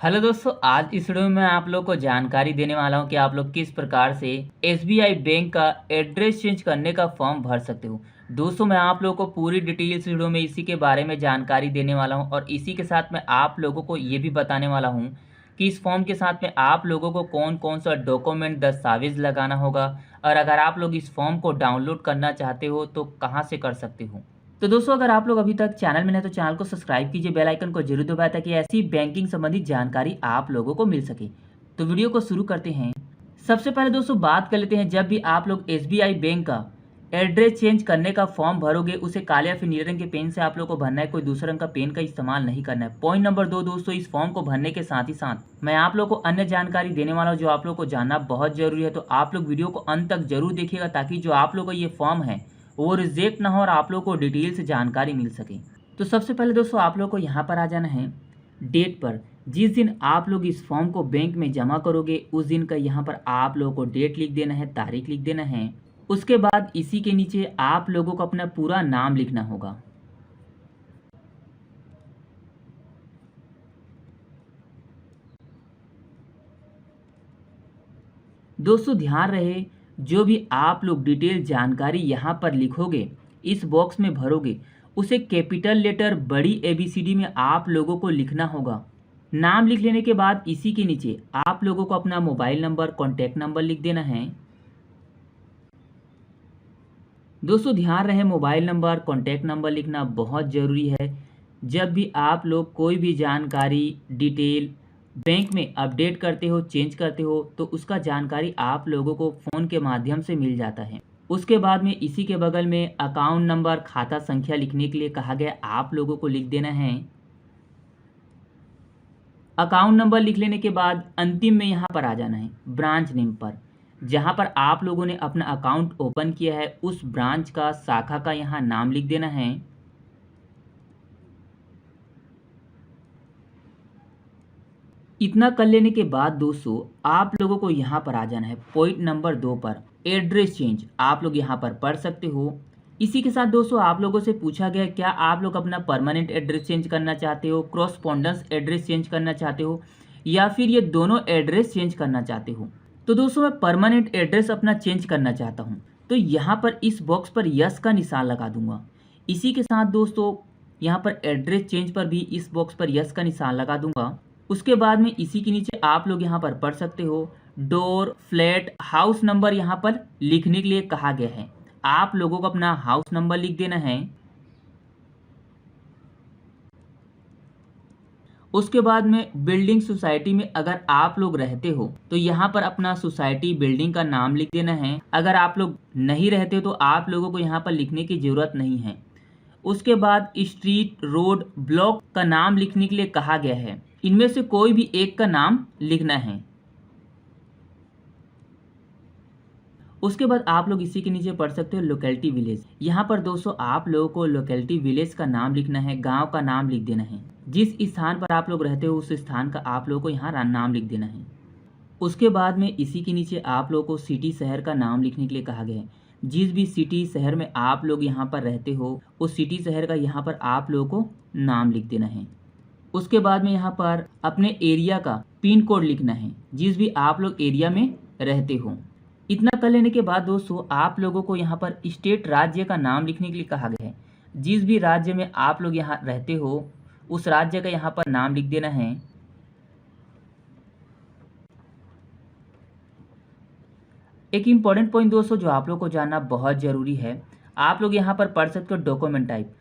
Hello दोस्तों, आज इस वीडियो में मैं आप लोग को जानकारी देने वाला हूं कि आप लोग किस प्रकार से एसबीआई बैंक का एड्रेस चेंज करने का फॉर्म भर सकते हो। दोस्तों, मैं आप लोगों को पूरी डिटेल्स वीडियो में इसी के बारे में जानकारी देने वाला हूं और इसी के साथ मैं आप लोगों को ये भी बताने वाला हूं कि इस फॉर्म के साथ में आप लोगों को कौन कौन सा डॉक्यूमेंट दस्तावेज लगाना होगा और अगर आप लोग इस फॉर्म को डाउनलोड करना चाहते हो तो कहाँ से कर सकते हो। तो दोस्तों, अगर आप लोग अभी तक चैनल में नहीं तो चैनल को सब्सक्राइब कीजिए, बेल आइकन को जरूर दबाएं ताकि ऐसी बैंकिंग संबंधित जानकारी आप लोगों को मिल सके। तो वीडियो को शुरू करते हैं। सबसे पहले दोस्तों बात कर लेते हैं, जब भी आप लोग एसबीआई बैंक का एड्रेस चेंज करने का फॉर्म भरोगे उसे काले या फिर नीले रंग के पेन से आप लोग को भरना है, कोई दूसरे रंग का पेन का इस्तेमाल नहीं करना है। पॉइंट नंबर 2 दोस्तों, इस फॉर्म को भरने के साथ ही साथ मैं आप लोग को अन्य जानकारी देने वाला हूँ जो आप लोग को जानना बहुत जरूरी है। तो आप लोग वीडियो को अंत तक जरूर देखिएगा ताकि जो आप लोग को ये फॉर्म है वो रिजेक्ट ना हो और आप लोग को डिटेल से जानकारी मिल सके। तो सबसे पहले दोस्तों आप लोग को यहाँ पर आ जाना है डेट पर। जिस दिन आप लोग इस फॉर्म को बैंक में जमा करोगे उस दिन का यहाँ पर आप लोगों को डेट लिख देना है, तारीख लिख देना है। उसके बाद इसी के नीचे आप लोगों को अपना पूरा नाम लिखना होगा। दोस्तों ध्यान रहे, जो भी आप लोग डिटेल जानकारी यहाँ पर लिखोगे, इस बॉक्स में भरोगे, उसे कैपिटल लेटर बड़ी एबीसीडी में आप लोगों को लिखना होगा। नाम लिख लेने के बाद इसी के नीचे आप लोगों को अपना मोबाइल नंबर, कॉन्टैक्ट नंबर लिख देना है। दोस्तों ध्यान रहे, मोबाइल नंबर, कॉन्टैक्ट नंबर लिखना बहुत ज़रूरी है। जब भी आप लोग कोई भी जानकारी डिटेल बैंक में अपडेट करते हो, चेंज करते हो, तो उसका जानकारी आप लोगों को फ़ोन के माध्यम से मिल जाता है। उसके बाद में इसी के बगल में अकाउंट नंबर, खाता संख्या लिखने के लिए कहा गया, आप लोगों को लिख देना है। अकाउंट नंबर लिख लेने के बाद अंतिम में यहाँ पर आ जाना है ब्रांच नेम पर। जहाँ पर आप लोगों ने अपना अकाउंट ओपन किया है उस ब्रांच का, शाखा का यहाँ नाम लिख देना है। इतना कर लेने के बाद दोस्तों आप लोगों को यहाँ पर आ जाना है पॉइंट नंबर 2 पर, एड्रेस चेंज। आप लोग यहाँ पर पढ़ सकते हो। इसी के साथ दोस्तों आप लोगों से पूछा गया क्या आप लोग अपना परमानेंट एड्रेस चेंज करना चाहते हो, क्रॉसपॉन्डेंस एड्रेस चेंज करना चाहते हो या फिर ये दोनों एड्रेस चेंज करना चाहते हो। तो दोस्तों मैं परमानेंट एड्रेस अपना चेंज करना चाहता हूँ, तो यहाँ पर इस बॉक्स पर यस का निशान लगा दूंगा। इसी के साथ दोस्तों यहाँ पर एड्रेस चेंज पर भी इस बॉक्स पर यस का निशान लगा दूंगा। उसके बाद में इसी के नीचे आप लोग यहाँ पर पढ़ सकते हो डोर, फ्लैट, हाउस नंबर यहाँ पर लिखने के लिए कहा गया है। आप लोगों को अपना हाउस नंबर लिख देना है। उसके बाद में बिल्डिंग सोसाइटी में अगर आप लोग रहते हो तो यहाँ पर अपना सोसाइटी, बिल्डिंग का नाम लिख देना है। अगर आप लोग नहीं रहते तो आप लोगों को यहाँ पर लिखने की ज़रूरत नहीं है। उसके बाद स्ट्रीट, रोड, ब्लॉक का नाम लिखने के लिए कहा गया है। इनमें से कोई भी एक का नाम लिखना है। उसके बाद आप लोग इसी के नीचे पढ़ सकते हो लोकेलिटी विलेज। यहाँ पर दोस्तों आप लोगों को लोकेलिटी विलेज का नाम लिखना है, गांव का नाम लिख देना है। जिस स्थान पर आप लोग रहते हो उस स्थान का आप लोगों को यहाँ नाम लिख देना है। उसके बाद में इसी के नीचे आप लोगों को सिटी, शहर का नाम लिखने के लिए कहा गया है। जिस भी सिटी, शहर में आप लोग यहाँ पर रहते हो उस सिटी, शहर का यहाँ पर आप लोगों को नाम लिख देना है। उसके बाद में यहाँ पर अपने एरिया का पिन कोड लिखना है, जिस भी आप लोग एरिया में रहते हो। इतना कर लेने के बाद दोस्तों आप लोगों को यहाँ पर स्टेट, राज्य का नाम लिखने के लिए कहा गया है। जिस भी राज्य में आप लोग यहाँ रहते हो उस राज्य का यहाँ पर नाम लिख देना है। एक इम्पॉर्टेंट पॉइंट दोस्तों जो आप लोग को जानना बहुत ज़रूरी है, आप लोग यहाँ पर पढ़ सकते हो डॉक्यूमेंट टाइप।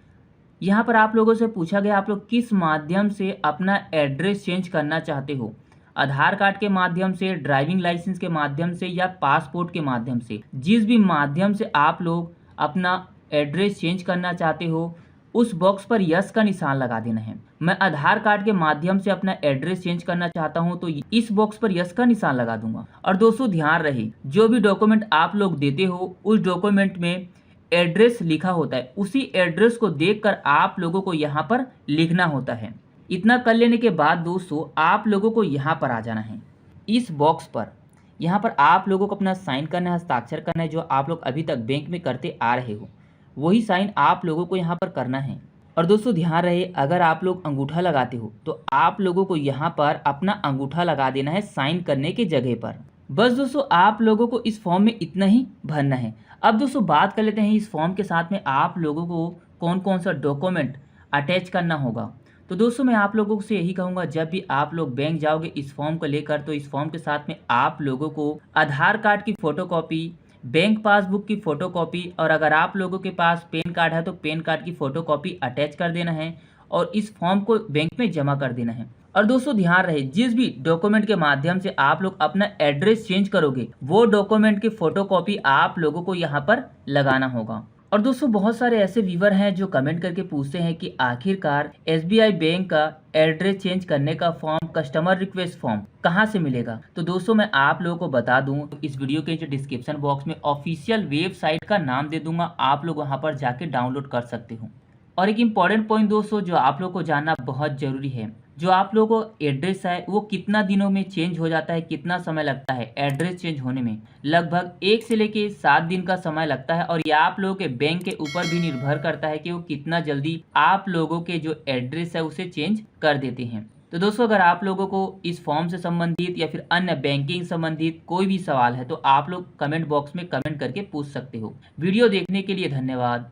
यहाँ पर आप लोगों से पूछा गया आप लोग किस माध्यम से अपना एड्रेस चेंज करना चाहते हो, आधार कार्ड के माध्यम से, ड्राइविंग लाइसेंस के माध्यम से या पासपोर्ट के माध्यम से। जिस भी माध्यम से आप लोग अपना एड्रेस चेंज करना चाहते हो उस बॉक्स पर यस का निशान लगा देना है। मैं आधार कार्ड के माध्यम से अपना एड्रेस चेंज करना चाहता हूं तो इस बॉक्स पर यस का निशान लगा दूंगा। और दोस्तों ध्यान रहे, जो भी डॉक्यूमेंट आप लोग देते हो उस डॉक्यूमेंट में एड्रेस लिखा होता है, उसी एड्रेस को देखकर आप लोगों को यहाँ पर लिखना होता है। इतना कर लेने के बाद दोस्तों आप लोगों को यहाँ पर आ जाना है इस बॉक्स पर। यहाँ पर आप लोगों को अपना साइन करना है, हस्ताक्षर करना है। जो आप लोग अभी तक बैंक में करते आ रहे हो वही साइन आप लोगों को यहाँ पर करना है। और दोस्तों ध्यान रहे, अगर आप लोग अंगूठा लगाते हो तो आप लोगों को यहाँ पर अपना अंगूठा लगा देना है साइन करने की जगह पर। बस दोस्तों आप लोगों को इस फॉर्म में इतना ही भरना है। अब दोस्तों बात कर लेते हैं इस फॉर्म के साथ में आप लोगों को कौन कौन सा डॉक्यूमेंट अटैच करना होगा। तो दोस्तों मैं आप लोगों से यही कहूँगा, जब भी आप लोग बैंक जाओगे इस फॉर्म को लेकर, तो इस फॉर्म के साथ में आप लोगों को आधार कार्ड की फ़ोटोकॉपी, बैंक पासबुक की फ़ोटोकॉपी, और अगर आप लोगों के पास पैन कार्ड है तो पैन कार्ड की फ़ोटोकॉपी अटैच कर देना है और इस फॉर्म को बैंक में जमा कर देना है। और दोस्तों ध्यान रहे, जिस भी डॉक्यूमेंट के माध्यम से आप लोग अपना एड्रेस चेंज करोगे वो डॉक्यूमेंट की फ़ोटोकॉपी आप लोगों को यहाँ पर लगाना होगा। और दोस्तों बहुत सारे ऐसे व्यूवर हैं जो कमेंट करके पूछते हैं कि आखिरकार एसबीआई बैंक का एड्रेस चेंज करने का फॉर्म, कस्टमर रिक्वेस्ट फॉर्म कहाँ से मिलेगा। तो दोस्तों मैं आप लोगों को बता दूं, इस वीडियो के जो डिस्क्रिप्शन बॉक्स में ऑफिशियल वेबसाइट का नाम दे दूंगा, आप लोग वहां पर जाके डाउनलोड कर सकते हो। और एक इम्पॉर्टेंट पॉइंट दोस्तों जो आप लोग को जानना बहुत ज़रूरी है, जो आप लोगों को एड्रेस है वो कितना दिनों में चेंज हो जाता है, कितना समय लगता है एड्रेस चेंज होने में। लगभग 1 से लेके 7 दिन का समय लगता है और ये आप लोगों के बैंक के ऊपर भी निर्भर करता है कि वो कितना जल्दी आप लोगों के जो एड्रेस है उसे चेंज कर देते हैं। तो दोस्तों अगर आप लोगों को इस फॉर्म से संबंधित या फिर अन्य बैंकिंग संबंधित कोई भी सवाल है तो आप लोग कमेंट बॉक्स में कमेंट करके पूछ सकते हो। वीडियो देखने के लिए धन्यवाद।